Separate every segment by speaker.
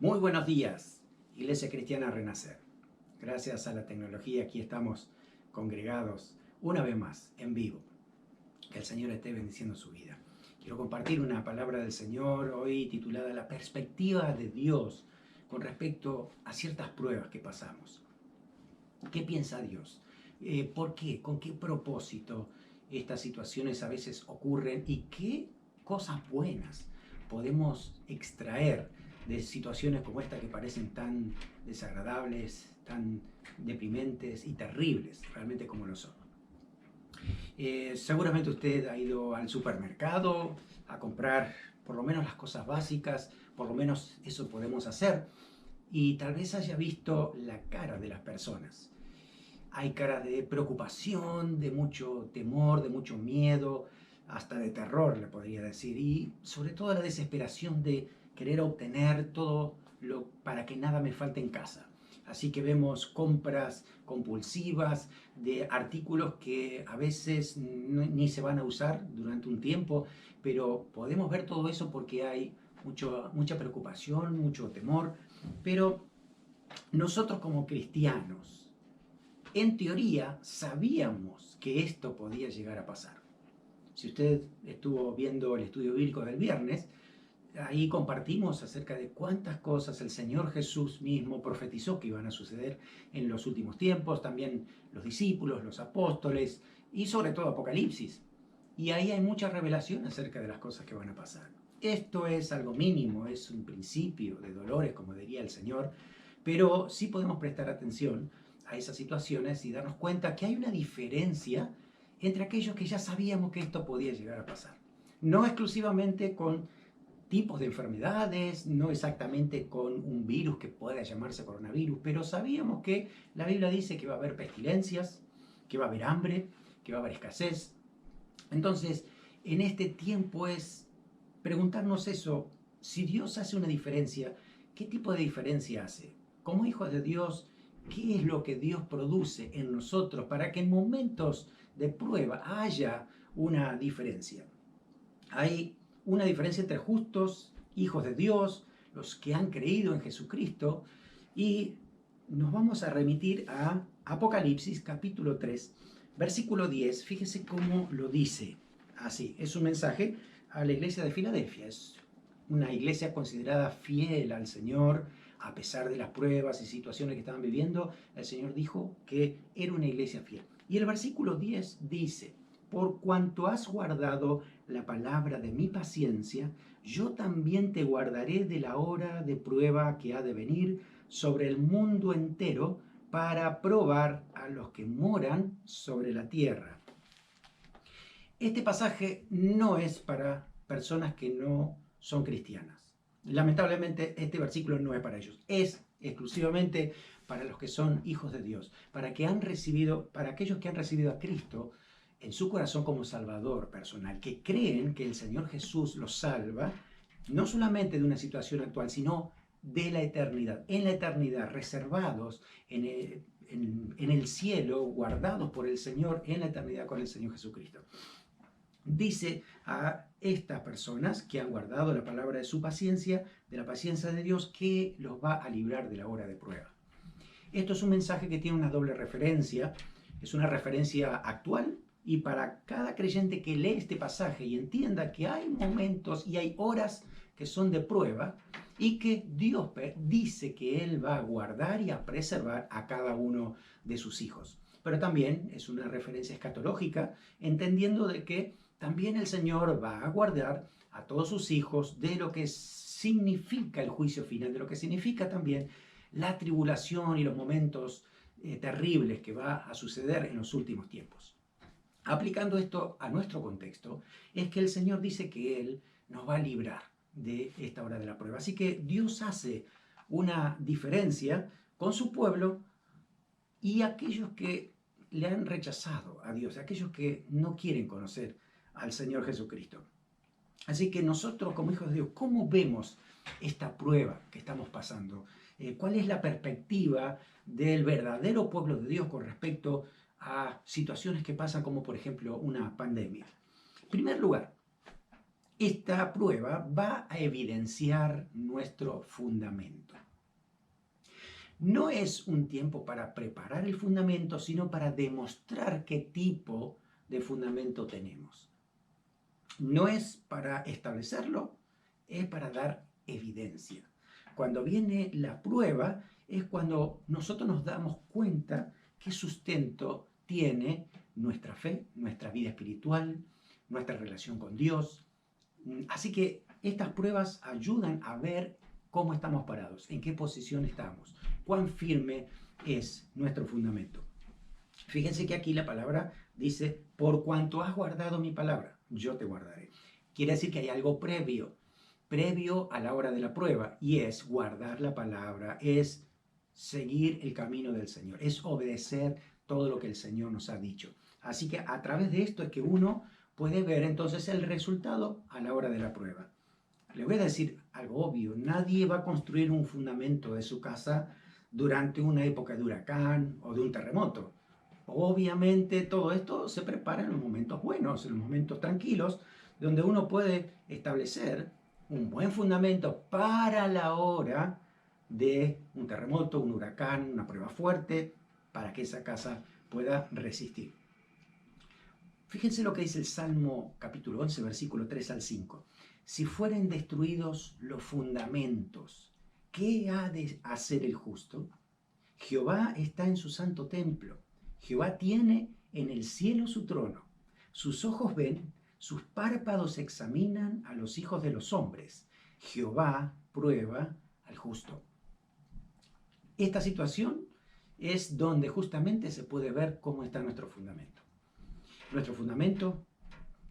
Speaker 1: Muy buenos días, Iglesia Cristiana Renacer. Gracias a la tecnología aquí estamos congregados una vez más, en vivo. Que el Señor esté bendiciendo su vida. Quiero compartir una palabra del Señor hoy titulada La perspectiva de Dios con respecto a ciertas pruebas que pasamos. ¿Qué piensa Dios? ¿Por qué? ¿Con qué propósito estas situaciones a veces ocurren? ¿Y qué cosas buenas podemos extraer de situaciones como esta que parecen tan desagradables, tan deprimentes y terribles, realmente como lo son? Seguramente usted ha ido al supermercado a comprar por lo menos las cosas básicas, por lo menos eso podemos hacer, y tal vez haya visto la cara de las personas. Hay caras de preocupación, de mucho temor, de mucho miedo, hasta de terror, le podría decir, y sobre todo la desesperación de querer obtener todo para que nada me falte en casa. Así que vemos compras compulsivas de artículos que a veces ni se van a usar durante un tiempo, pero podemos ver todo eso porque hay mucha preocupación, mucho temor, pero nosotros como cristianos, en teoría, sabíamos que esto podía llegar a pasar. Si usted estuvo viendo el estudio bíblico del viernes, ahí compartimos acerca de cuántas cosas el Señor Jesús mismo profetizó que iban a suceder en los últimos tiempos, también los discípulos, los apóstoles y sobre todo Apocalipsis. Y ahí hay mucha revelación acerca de las cosas que van a pasar. Esto es algo mínimo, es un principio de dolores, como diría el Señor, pero sí podemos prestar atención a esas situaciones y darnos cuenta que hay una diferencia entre aquellos que ya sabíamos que esto podía llegar a pasar. No exclusivamente con tipos de enfermedades, no exactamente con un virus que pueda llamarse coronavirus, pero sabíamos que la Biblia dice que va a haber pestilencias, que va a haber hambre, que va a haber escasez. Entonces, en este tiempo es preguntarnos eso, si Dios hace una diferencia, ¿qué tipo de diferencia hace? Como hijos de Dios, ¿qué es lo que Dios produce en nosotros para que en momentos de prueba haya una diferencia? Hay una diferencia entre justos, hijos de Dios, los que han creído en Jesucristo, y nos vamos a remitir a Apocalipsis capítulo 3, versículo 10. Fíjese cómo lo dice. Así, es un mensaje a la iglesia de Filadelfia. Es una iglesia considerada fiel al Señor, a pesar de las pruebas y situaciones que estaban viviendo. El Señor dijo que era una iglesia fiel. Y el versículo 10 dice: por cuanto has guardado la palabra de mi paciencia, yo también te guardaré de la hora de prueba que ha de venir sobre el mundo entero para probar a los que moran sobre la tierra. Este pasaje no es para personas que no son cristianas. Lamentablemente este versículo no es para ellos. Es exclusivamente para los que son hijos de Dios, para aquellos que han recibido a Cristo en su corazón como Salvador personal, que creen que el Señor Jesús los salva, no solamente de una situación actual, sino de la eternidad. En la eternidad, reservados en el cielo, guardados por el Señor en la eternidad con el Señor Jesucristo. Dice a estas personas que han guardado la palabra de su paciencia, de la paciencia de Dios, que los va a librar de la hora de prueba. Esto es un mensaje que tiene una doble referencia. Es una referencia actual, y para cada creyente que lee este pasaje y entienda que hay momentos y hay horas que son de prueba y que Dios dice que Él va a guardar y a preservar a cada uno de sus hijos. Pero también es una referencia escatológica, entendiendo de que también el Señor va a guardar a todos sus hijos de lo que significa el juicio final, de lo que significa también la tribulación y los momentos terribles que va a suceder en los últimos tiempos. Aplicando esto a nuestro contexto, es que el Señor dice que Él nos va a librar de esta hora de la prueba. Así que Dios hace una diferencia con su pueblo y aquellos que le han rechazado a Dios, aquellos que no quieren conocer al Señor Jesucristo. Así que nosotros como hijos de Dios, ¿cómo vemos esta prueba que estamos pasando? ¿Cuál es la perspectiva del verdadero pueblo de Dios con respecto a situaciones que pasan como por ejemplo una pandemia? En primer lugar, Esta prueba va a evidenciar nuestro fundamento. No es un tiempo para preparar el fundamento, sino para demostrar qué tipo de fundamento tenemos. No es para establecerlo, es para dar evidencia. Cuando viene la prueba es cuando nosotros nos damos cuenta qué sustento tiene nuestra fe, nuestra vida espiritual, nuestra relación con Dios. Así que estas pruebas ayudan a ver cómo estamos parados, en qué posición estamos, cuán firme es nuestro fundamento. Fíjense que aquí la palabra dice, por cuanto has guardado mi palabra, yo te guardaré. Quiere decir que hay algo previo a la hora de la prueba, y es guardar la palabra, es seguir el camino del Señor, es obedecer todo lo que el Señor nos ha dicho. Así que a través de esto es que uno puede ver entonces el resultado a la hora de la prueba. Le voy a decir algo obvio, nadie va a construir un fundamento de su casa durante una época de huracán o de un terremoto. Obviamente todo esto se prepara en los momentos buenos, en los momentos tranquilos, donde uno puede establecer un buen fundamento para la hora de un terremoto, un huracán, una prueba fuerte, para que esa casa pueda resistir. Fíjense lo que dice el Salmo capítulo 11, versículo 3 al 5. Si fueren destruidos los fundamentos, ¿qué ha de hacer el justo? Jehová está en su santo templo. Jehová tiene en el cielo su trono. Sus ojos ven, sus párpados examinan a los hijos de los hombres. Jehová prueba al justo. Esta situación es donde justamente se puede ver cómo está nuestro fundamento. Nuestro fundamento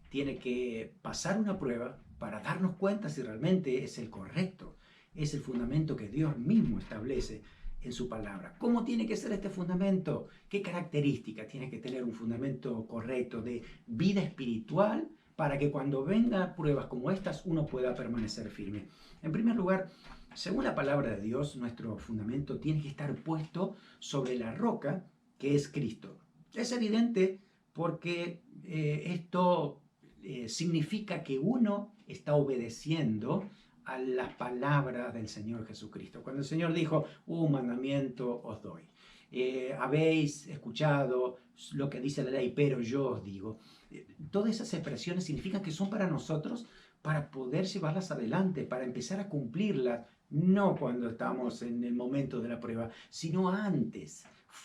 Speaker 1: tiene que pasar una prueba para darnos cuenta si realmente es el correcto, es el fundamento que Dios mismo establece en su palabra. ¿Cómo tiene que ser este fundamento? ¿Qué características tiene que tener un fundamento correcto de vida espiritual para que cuando vengan pruebas como estas uno pueda permanecer firme? En primer lugar, según la palabra de Dios, nuestro fundamento tiene que estar puesto sobre la roca que es Cristo. Es evidente porque esto significa que uno está obedeciendo a las palabras del Señor Jesucristo. Cuando el Señor dijo, un mandamiento os doy. Habéis escuchado lo que dice la ley, pero yo os digo. Todas esas expresiones significan que son para nosotros, para poder llevarlas adelante, para empezar a cumplirlas, no cuando estamos en el momento de la prueba, sino antes.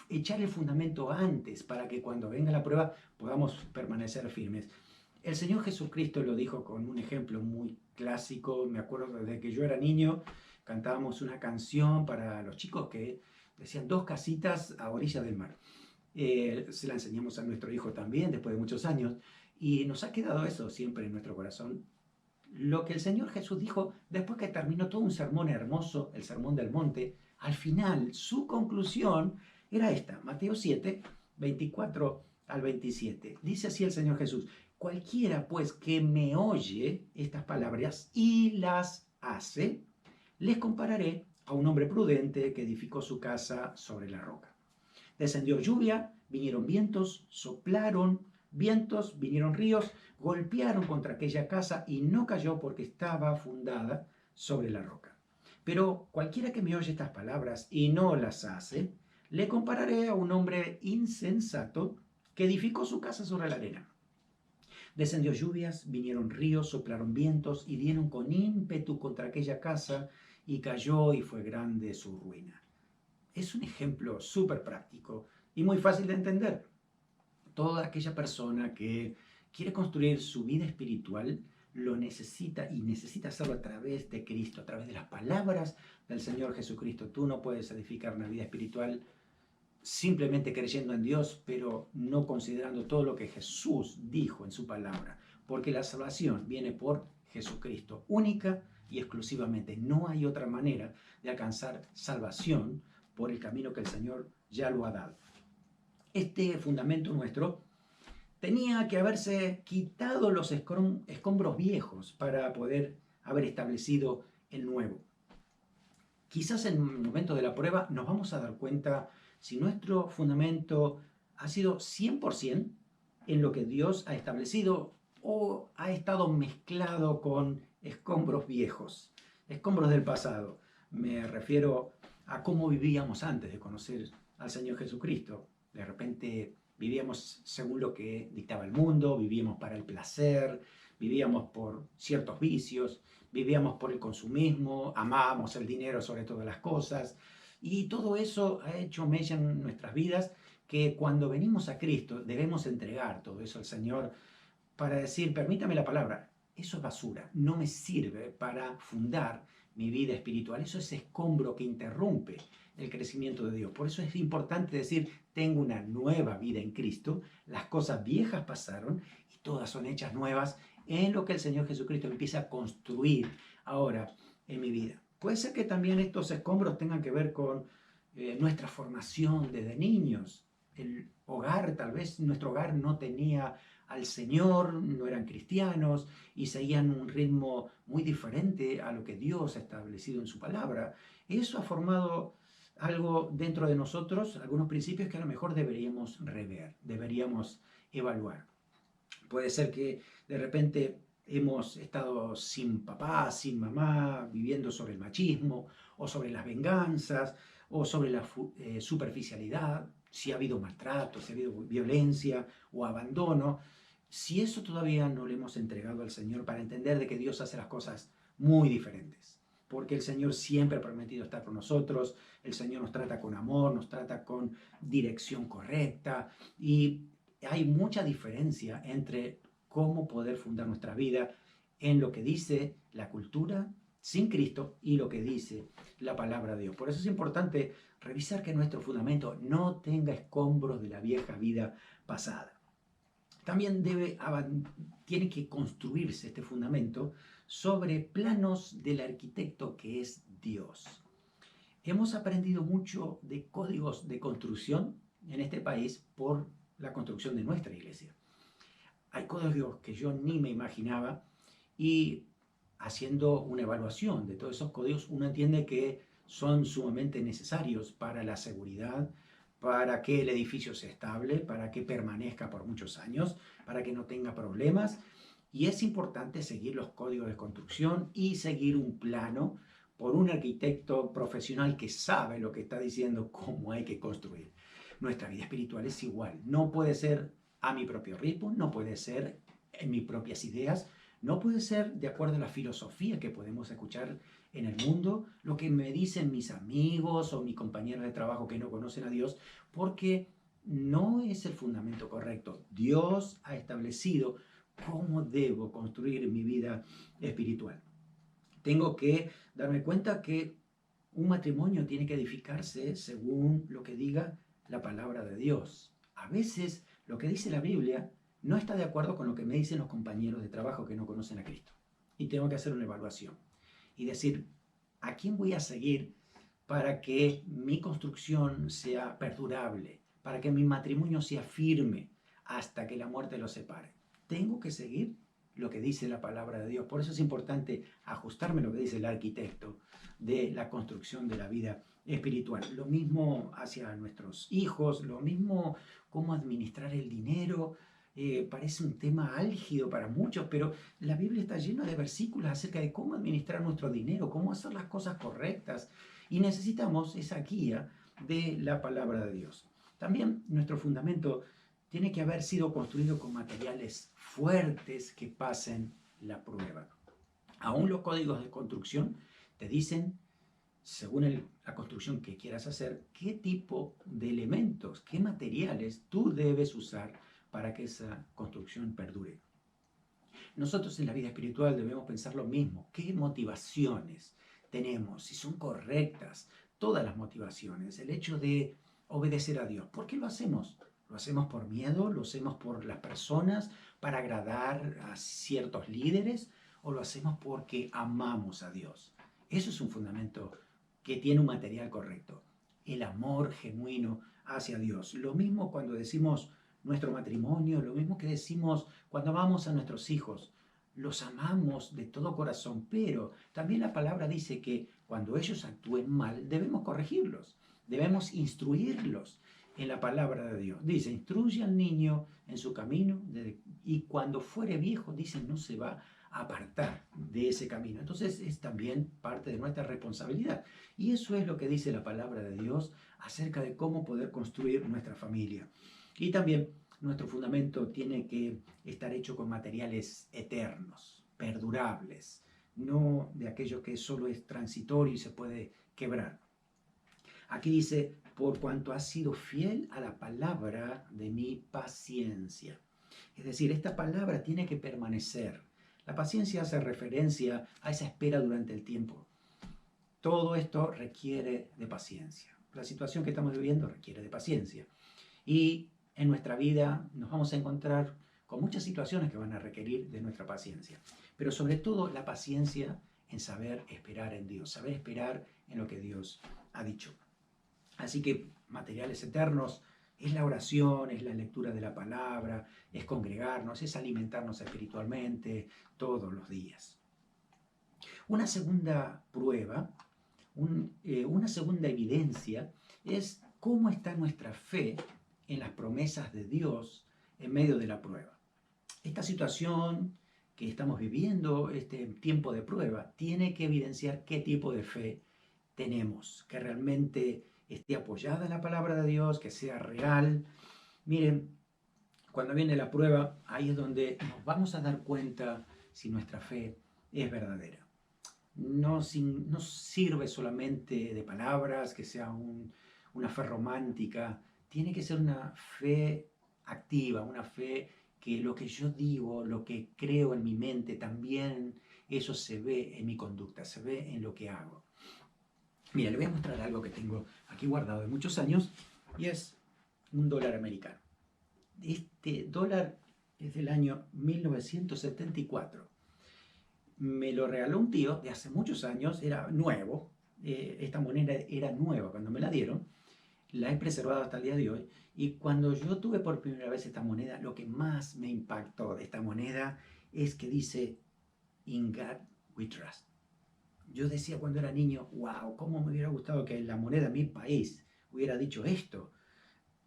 Speaker 1: Echar el fundamento antes para que cuando venga la prueba podamos permanecer firmes. El Señor Jesucristo lo dijo con un ejemplo muy clásico. Me acuerdo desde que yo era niño, cantábamos una canción para los chicos que decían 2 casitas a orilla del mar. Se la enseñamos a nuestro hijo también después de muchos años y nos ha quedado eso siempre en nuestro corazón. Lo que el Señor Jesús dijo después que terminó todo un sermón hermoso, el Sermón del Monte, al final su conclusión era esta, Mateo 7, 24 al 27. Dice así el Señor Jesús, cualquiera pues que me oye estas palabras y las hace, les compararé a un hombre prudente que edificó su casa sobre la roca. Descendió lluvia, vinieron vientos, soplaron vientos, vinieron ríos, golpearon contra aquella casa y no cayó porque estaba fundada sobre la roca. Pero cualquiera que me oye estas palabras y no las hace, le compararé a un hombre insensato que edificó su casa sobre la arena. Descendió lluvias, vinieron ríos, soplaron vientos y dieron con ímpetu contra aquella casa y cayó y fue grande su ruina. Es un ejemplo súper práctico y muy fácil de entender. Toda aquella persona que quiere construir su vida espiritual lo necesita y necesita hacerlo a través de Cristo, a través de las palabras del Señor Jesucristo. Tú no puedes edificar una vida espiritual simplemente creyendo en Dios, pero no considerando todo lo que Jesús dijo en su palabra, porque la salvación viene por Jesucristo, única y exclusivamente. No hay otra manera de alcanzar salvación por el camino que el Señor ya lo ha dado. Este fundamento nuestro tenía que haberse quitado los escombros viejos para poder haber establecido el nuevo. Quizás en el momento de la prueba nos vamos a dar cuenta si nuestro fundamento ha sido 100% en lo que Dios ha establecido, o ha estado mezclado con escombros viejos, escombros del pasado. Me refiero a cómo vivíamos antes de conocer al Señor Jesucristo. De repente vivíamos según lo que dictaba el mundo, vivíamos para el placer, vivíamos por ciertos vicios, vivíamos por el consumismo, amábamos el dinero sobre todas las cosas, y todo eso ha hecho mella en nuestras vidas, que cuando venimos a Cristo debemos entregar todo eso al Señor para decir, permítame la palabra, eso es basura, no me sirve para fundar mi vida espiritual, eso es escombro que interrumpe el crecimiento de Dios. Por eso es importante decir, tengo una nueva vida en Cristo, las cosas viejas pasaron y todas son hechas nuevas en lo que el Señor Jesucristo empieza a construir ahora en mi vida. Puede ser que también estos escombros tengan que ver con nuestra formación desde niños. El hogar, tal vez nuestro hogar no tenía al Señor, no eran cristianos y seguían un ritmo muy diferente a lo que Dios ha establecido en su palabra. Eso ha formado algo dentro de nosotros, algunos principios que a lo mejor deberíamos rever, deberíamos evaluar. Puede ser que de repente hemos estado sin papá, sin mamá, viviendo sobre el machismo o sobre las venganzas o sobre la superficialidad, si ha habido maltrato, si ha habido violencia o abandono. Si eso todavía no le hemos entregado al Señor para entender de que Dios hace las cosas muy diferentes, porque el Señor siempre ha prometido estar con nosotros, el Señor nos trata con amor, nos trata con dirección correcta y hay mucha diferencia entre cómo poder fundar nuestra vida en lo que dice la cultura sin Cristo y lo que dice la palabra de Dios. Por eso es importante revisar que nuestro fundamento no tenga escombros de la vieja vida pasada. También tiene que construirse este fundamento sobre planos del arquitecto que es Dios. Hemos aprendido mucho de códigos de construcción en este país por la construcción de nuestra iglesia. Hay códigos que yo ni me imaginaba y haciendo una evaluación de todos esos códigos uno entiende que son sumamente necesarios para la seguridad, para que el edificio sea estable, para que permanezca por muchos años, para que no tenga problemas. Y es importante seguir los códigos de construcción y seguir un plano por un arquitecto profesional que sabe lo que está diciendo, cómo hay que construir. Nuestra vida espiritual es igual. No puede ser a mi propio ritmo, no puede ser en mis propias ideas, no puede ser de acuerdo a la filosofía que podemos escuchar en el mundo, lo que me dicen mis amigos o mis compañeros de trabajo que no conocen a Dios, porque no es el fundamento correcto. Dios ha establecido cómo debo construir mi vida espiritual. Tengo que darme cuenta que un matrimonio tiene que edificarse según lo que diga la palabra de Dios. A veces lo que dice la Biblia no está de acuerdo con lo que me dicen los compañeros de trabajo que no conocen a Cristo. Y tengo que hacer una evaluación y decir, ¿a quién voy a seguir para que mi construcción sea perdurable, para que mi matrimonio sea firme hasta que la muerte los separe? Tengo que seguir lo que dice la palabra de Dios. Por eso es importante ajustarme a lo que dice el arquitecto de la construcción de la vida espiritual. Lo mismo hacia nuestros hijos, lo mismo cómo administrar el dinero. Parece un tema álgido para muchos, pero la Biblia está llena de versículos acerca de cómo administrar nuestro dinero, cómo hacer las cosas correctas. Y necesitamos esa guía de la palabra de Dios. También nuestro fundamento tiene que haber sido construido con materiales fuertes que pasen la prueba. Aún los códigos de construcción te dicen, según la construcción que quieras hacer, qué tipo de elementos, qué materiales tú debes usar para que esa construcción perdure. Nosotros en la vida espiritual debemos pensar lo mismo. ¿Qué motivaciones tenemos? Si son correctas todas las motivaciones. El hecho de obedecer a Dios. ¿Por qué lo hacemos? ¿Lo hacemos por miedo? ¿Lo hacemos por las personas? ¿Para agradar a ciertos líderes? ¿O lo hacemos porque amamos a Dios? Eso es un fundamento que tiene un material correcto. El amor genuino hacia Dios. Lo mismo cuando decimos nuestro matrimonio, lo mismo que decimos cuando amamos a nuestros hijos. Los amamos de todo corazón, pero también la palabra dice que cuando ellos actúen mal, debemos corregirlos, debemos instruirlos. en la palabra de Dios. Dice, instruye al niño en su camino y cuando fuere viejo, dice, no se va a apartar de ese camino. Entonces es también parte de nuestra responsabilidad. Y eso es lo que dice la palabra de Dios acerca de cómo poder construir nuestra familia. Y también nuestro fundamento tiene que estar hecho con materiales eternos, perdurables, no de aquello que solo es transitorio y se puede quebrar. Aquí dice, por cuanto has sido fiel a la palabra de mi paciencia. Es decir, esta palabra tiene que permanecer. La paciencia hace referencia a esa espera durante el tiempo. Todo esto requiere de paciencia. La situación que estamos viviendo requiere de paciencia. Y en nuestra vida nos vamos a encontrar con muchas situaciones que van a requerir de nuestra paciencia. Pero sobre todo la paciencia en saber esperar en Dios, saber esperar en lo que Dios ha dicho. Así que materiales eternos es la oración, es la lectura de la palabra, es congregarnos, es alimentarnos espiritualmente todos los días. Una segunda prueba, una segunda evidencia es cómo está nuestra fe en las promesas de Dios en medio de la prueba. Esta situación que estamos viviendo, este tiempo de prueba, tiene que evidenciar qué tipo de fe tenemos, que realmente esté apoyada en la palabra de Dios, que sea real. Miren, cuando viene la prueba, ahí es donde nos vamos a dar cuenta si nuestra fe es verdadera. No sirve solamente de palabras, que sea una fe romántica, tiene que ser una fe activa, una fe que lo que yo digo, lo que creo en mi mente, también eso se ve en mi conducta, se ve en lo que hago. Mira, le voy a mostrar algo que tengo aquí guardado de muchos años y es un dólar americano. Este dólar es del año 1974. Me lo regaló un tío de hace muchos años, era nuevo. Esta moneda era nueva cuando me la dieron. La he preservado hasta el día de hoy. Y cuando yo tuve por primera vez esta moneda, lo que más me impactó de esta moneda es que dice, In God we trust. Yo decía cuando era niño, wow, cómo me hubiera gustado que la moneda de mi país hubiera dicho esto.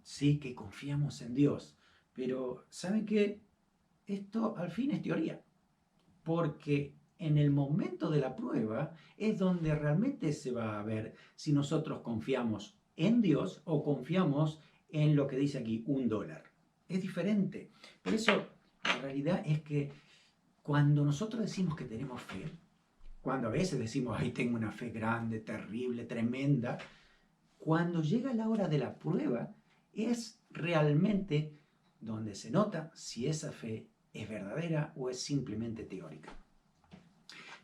Speaker 1: Sí, que confiamos en Dios. Pero, ¿saben qué? Esto al fin es teoría. Porque en el momento de la prueba es donde realmente se va a ver si nosotros confiamos en Dios o confiamos en lo que dice aquí, un dólar. Es diferente. Por eso, la realidad es que cuando nosotros decimos que tenemos fe, cuando a veces decimos, ay, tengo una fe grande, terrible, tremenda, cuando llega la hora de la prueba, es realmente donde se nota si esa fe es verdadera o es simplemente teórica.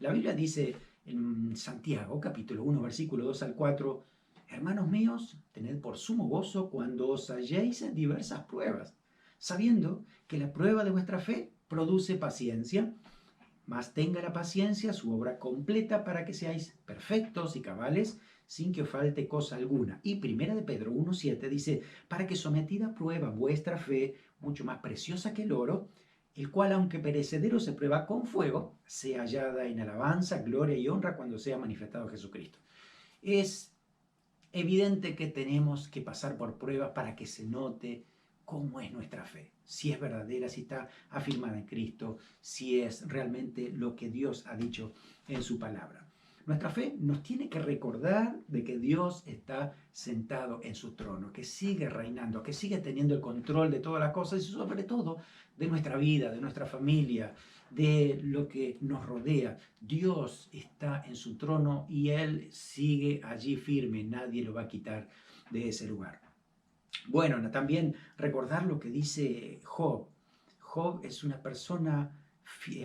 Speaker 1: La Biblia dice en Santiago, capítulo 1, versículo 2 al 4, hermanos míos, tened por sumo gozo cuando os halléis en diversas pruebas, sabiendo que la prueba de vuestra fe produce paciencia, mas tenga la paciencia su obra completa para que seáis perfectos y cabales sin que os falte cosa alguna. Y primera de Pedro 1:7 dice, para que sometida a prueba vuestra fe, mucho más preciosa que el oro, el cual aunque perecedero se prueba con fuego, sea hallada en alabanza, gloria y honra cuando sea manifestado Jesucristo. Es evidente que tenemos que pasar por pruebas para que se note cómo es nuestra fe, si es verdadera, si está afirmada en Cristo, si es realmente lo que Dios ha dicho en su palabra. Nuestra fe nos tiene que recordar de que Dios está sentado en su trono, que sigue reinando, que sigue teniendo el control de todas las cosas y sobre todo de nuestra vida, de nuestra familia, de lo que nos rodea. Dios está en su trono y Él sigue allí firme, nadie lo va a quitar de ese lugar. Bueno, también recordar lo que dice Job. Job es una persona,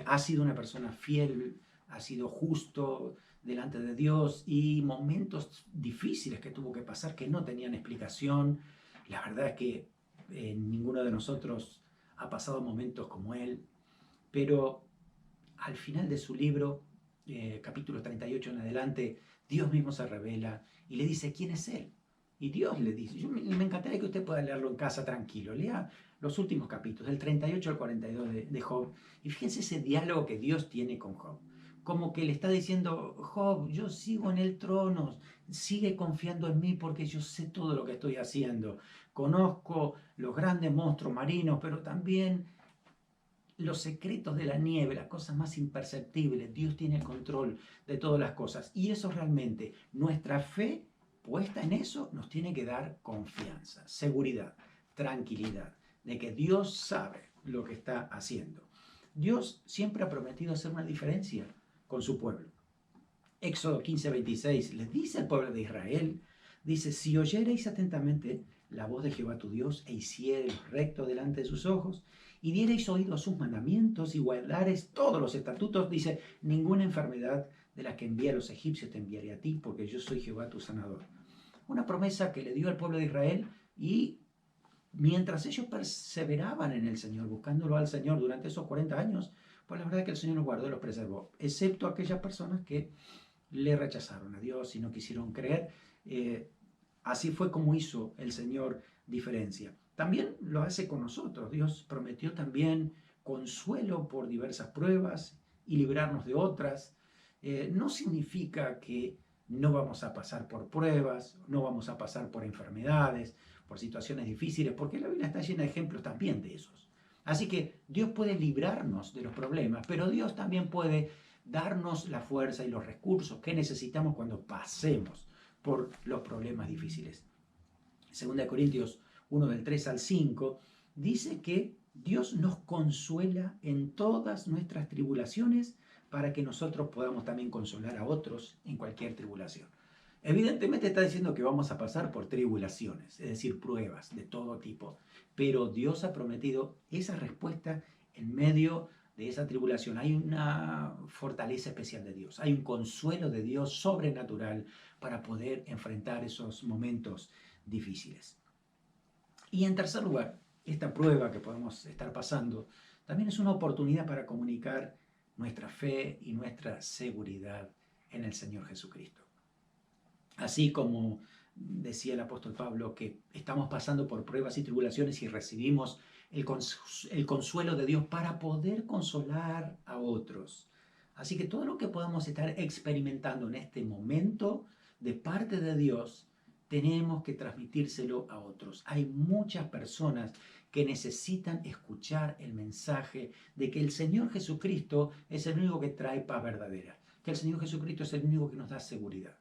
Speaker 1: ha sido una persona fiel, ha sido justo delante de Dios y momentos difíciles que tuvo que pasar que no tenían explicación. La verdad es que ninguno de nosotros ha pasado momentos como él, pero al final de su libro, capítulo 38 en adelante, Dios mismo se revela y le dice quién es él. Y Dios le dice, me encantaría que usted pueda leerlo en casa tranquilo, lea los últimos capítulos, del 38 al 42 de Job, y fíjense ese diálogo que Dios tiene con Job. Como que le está diciendo, Job, yo sigo en el trono, sigue confiando en mí porque yo sé todo lo que estoy haciendo. conozco los grandes monstruos marinos, pero también los secretos de la nieve, las cosas más imperceptibles. Dios tiene el control de todas las cosas. Y eso realmente, nuestra fe puesta en eso, nos tiene que dar confianza, seguridad, tranquilidad, de que Dios sabe lo que está haciendo. Dios siempre ha prometido hacer una diferencia con su pueblo. Éxodo 15:26 les dice al pueblo de Israel, dice, si oyereis atentamente la voz de Jehová tu Dios e hiciereis recto delante de sus ojos y diereis oído a sus mandamientos y guardareis todos los estatutos, dice, ninguna enfermedad de la que envié a los egipcios te enviaré a ti, porque yo soy Jehová tu sanador. Una promesa que le dio al pueblo de Israel, y mientras ellos perseveraban en el Señor, buscándolo al Señor durante esos 40 años, pues la verdad es que el Señor los guardó y los preservó, excepto aquellas personas que le rechazaron a Dios y no quisieron creer. Así fue como hizo el Señor diferencia. También lo hace con nosotros. Dios prometió también consuelo por diversas pruebas y librarnos de otras. No significa que no vamos a pasar por pruebas, no vamos a pasar por enfermedades, por situaciones difíciles, porque la Biblia está llena de ejemplos también de esos. Así que Dios puede librarnos de los problemas, pero Dios también puede darnos la fuerza y los recursos que necesitamos cuando pasemos por los problemas difíciles. 2 Corintios 1 del 3 al 5 dice que Dios nos consuela en todas nuestras tribulaciones para que nosotros podamos también consolar a otros en cualquier tribulación. Evidentemente está diciendo que vamos a pasar por tribulaciones, es decir, pruebas de todo tipo, pero Dios ha prometido esa respuesta en medio de esa tribulación. Hay una fortaleza especial de Dios, hay un consuelo de Dios sobrenatural para poder enfrentar esos momentos difíciles. Y en tercer lugar, esta prueba que podemos estar pasando también es una oportunidad para comunicar nuestra fe y nuestra seguridad en el Señor Jesucristo. Así como decía el apóstol Pablo que estamos pasando por pruebas y tribulaciones y recibimos el consuelo de Dios para poder consolar a otros. Así que todo lo que podamos estar experimentando en este momento de parte de Dios, tenemos que transmitírselo a otros. Hay muchas personas que necesitan escuchar el mensaje de que el Señor Jesucristo es el único que trae paz verdadera, que el Señor Jesucristo es el único que nos da seguridad,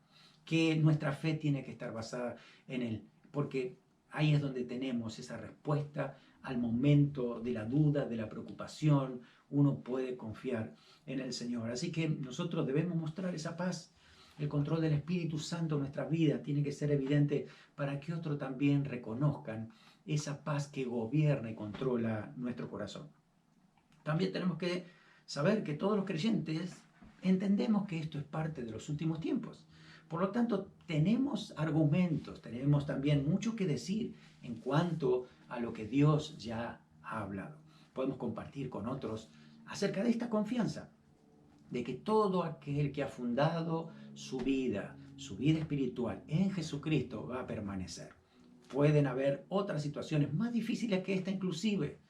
Speaker 1: que nuestra fe tiene que estar basada en Él, porque ahí es donde tenemos esa respuesta al momento de la duda, de la preocupación. Uno puede confiar en el Señor. Así que nosotros debemos mostrar esa paz. El control del Espíritu Santo en nuestra vida tiene que ser evidente para que otros también reconozcan esa paz que gobierna y controla nuestro corazón. También tenemos que saber que todos los creyentes entendemos que esto es parte de los últimos tiempos. Por lo tanto, tenemos argumentos, tenemos también mucho que decir en cuanto a lo que Dios ya ha hablado. Podemos compartir con otros acerca de esta confianza, de que todo aquel que ha fundado su vida espiritual en Jesucristo va a permanecer. Pueden haber otras situaciones más difíciles que esta inclusive.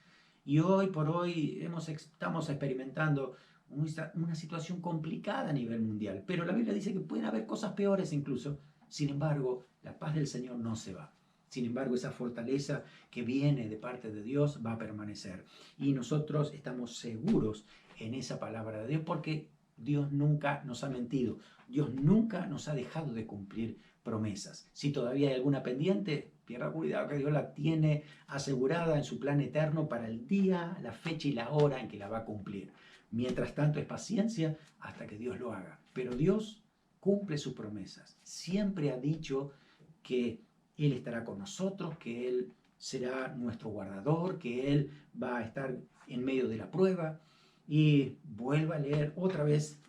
Speaker 1: Y hoy por hoy estamos experimentando una situación complicada a nivel mundial. Pero la Biblia dice que pueden haber cosas peores incluso. Sin embargo, la paz del Señor no se va. Sin embargo, esa fortaleza que viene de parte de Dios va a permanecer. Y nosotros estamos seguros en esa palabra de Dios porque Dios nunca nos ha mentido. Dios nunca nos ha dejado de cumplir promesas. Si todavía hay alguna pendiente, pierda cuidado que Dios la tiene asegurada en su plan eterno para el día, la fecha y la hora en que la va a cumplir. Mientras tanto es paciencia hasta que Dios lo haga. Pero Dios cumple sus promesas. Siempre ha dicho que Él estará con nosotros, que Él será nuestro guardador, que Él va a estar en medio de la prueba. Y vuelvo a leer otra vez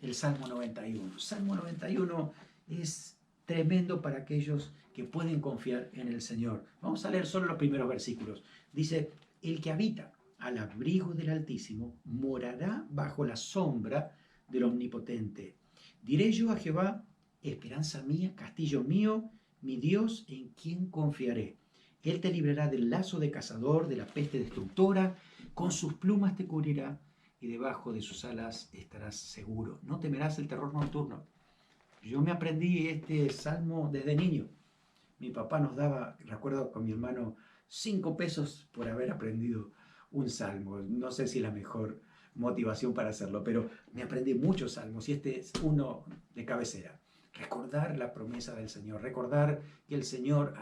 Speaker 1: el Salmo 91. Salmo 91 es tremendo para aquellos que pueden confiar en el Señor. Vamos a leer solo los primeros versículos. Dice, el que habita al abrigo del Altísimo morará bajo la sombra del Omnipotente. Diré yo a Jehová, esperanza mía, castillo mío, mi Dios en quien confiaré. Él te librará del lazo de cazador, de la peste destructora, con sus plumas te cubrirá y debajo de sus alas estarás seguro. No temerás el terror nocturno. Yo me aprendí este salmo desde niño. Mi papá nos daba, recuerdo con mi hermano, 5 pesos por haber aprendido un salmo. No sé si es la mejor motivación para hacerlo, pero me aprendí muchos salmos y este es uno de cabecera. Recordar la promesa del Señor, recordar que el Señor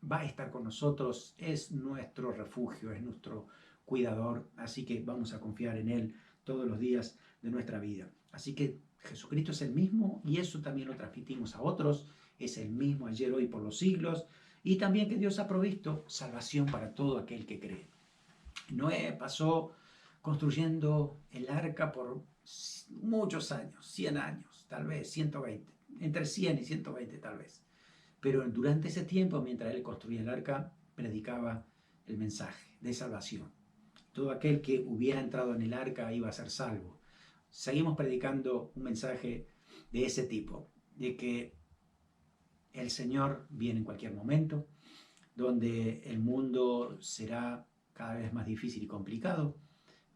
Speaker 1: va a estar con nosotros, es nuestro refugio, es nuestro cuidador, así que vamos a confiar en Él todos los días de nuestra vida. Así que Jesucristo es el mismo y eso también lo transmitimos a otros, es el mismo ayer, hoy, por los siglos, y también que Dios ha provisto salvación para todo aquel que cree. Noé pasó construyendo el arca por muchos años, 100 años, tal vez 120, entre 100 y 120 tal vez. Pero durante ese tiempo, mientras él construía el arca, predicaba el mensaje de salvación. Todo aquel que hubiera entrado en el arca iba a ser salvo. Seguimos predicando un mensaje de ese tipo, de que el Señor viene en cualquier momento, donde el mundo será cada vez más difícil y complicado,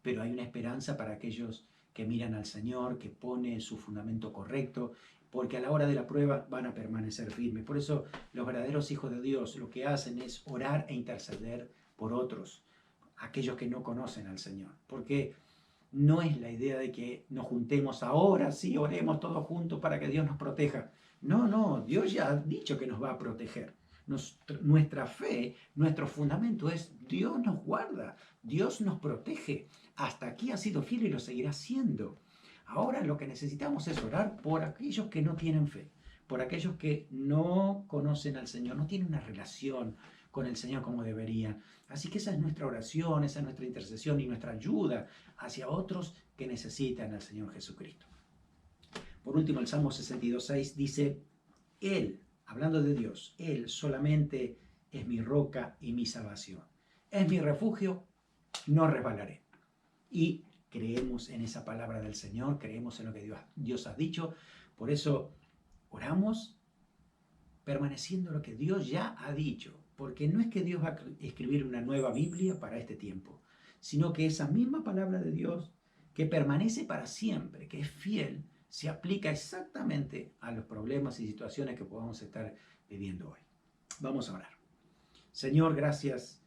Speaker 1: pero hay una esperanza para aquellos que miran al Señor, que pone su fundamento correcto, porque a la hora de la prueba van a permanecer firmes. Por eso los verdaderos hijos de Dios lo que hacen es orar e interceder por otros, aquellos que no conocen al Señor, porque no es la idea de que nos juntemos ahora, sí, oremos todos juntos para que Dios nos proteja. No, no, Dios ya ha dicho que nos va a proteger. Nuestra fe, nuestro fundamento es Dios nos guarda, Dios nos protege. Hasta aquí ha sido fiel y lo seguirá siendo. Ahora lo que necesitamos es orar por aquellos que no tienen fe, por aquellos que no conocen al Señor, no tienen una relación con el Señor como deberían. Así que esa es nuestra oración, esa es nuestra intercesión y nuestra ayuda hacia otros que necesitan al Señor Jesucristo. Por último, el Salmo 62:6 dice, Él, hablando de Dios, Él solamente es mi roca y mi salvación. Es mi refugio, no resbalaré. Y creemos en esa palabra del Señor, creemos en lo que Dios ha dicho. Por eso oramos permaneciendo en lo que Dios ya ha dicho. Porque no es que Dios va a escribir una nueva Biblia para este tiempo, sino que esa misma palabra de Dios, que permanece para siempre, que es fiel, se aplica exactamente a los problemas y situaciones que podamos estar viviendo hoy. Vamos a orar. Señor, gracias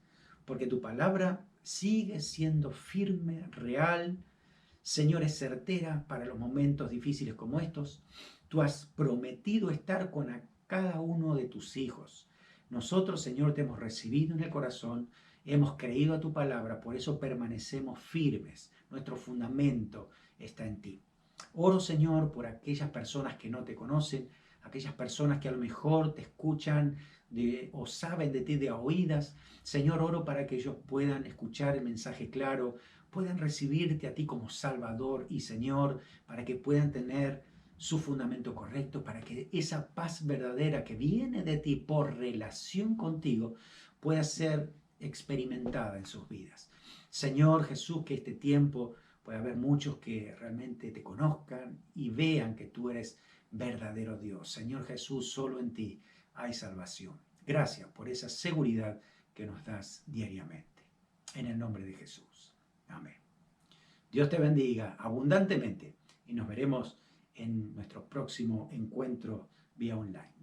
Speaker 1: porque tu palabra sigue siendo firme, real. Señor, es certera para los momentos difíciles como estos. Tú has prometido estar con cada uno de tus hijos. Nosotros, Señor, te hemos recibido en el corazón, hemos creído a tu palabra, por eso permanecemos firmes. Nuestro fundamento está en ti. Oro, Señor, por aquellas personas que no te conocen, aquellas personas que a lo mejor te escuchan o saben de ti de oídas. Señor, oro para que ellos puedan escuchar el mensaje claro, puedan recibirte a ti como Salvador y Señor, para que puedan tener su fundamento correcto, para que esa paz verdadera que viene de ti por relación contigo pueda ser experimentada en sus vidas. Señor Jesús, que este tiempo pueda haber muchos que realmente te conozcan y vean que tú eres verdadero Dios. Señor Jesús, solo en ti hay salvación. Gracias por esa seguridad que nos das diariamente. En el nombre de Jesús. Amén. Dios te bendiga abundantemente y nos veremos en nuestro próximo encuentro vía online.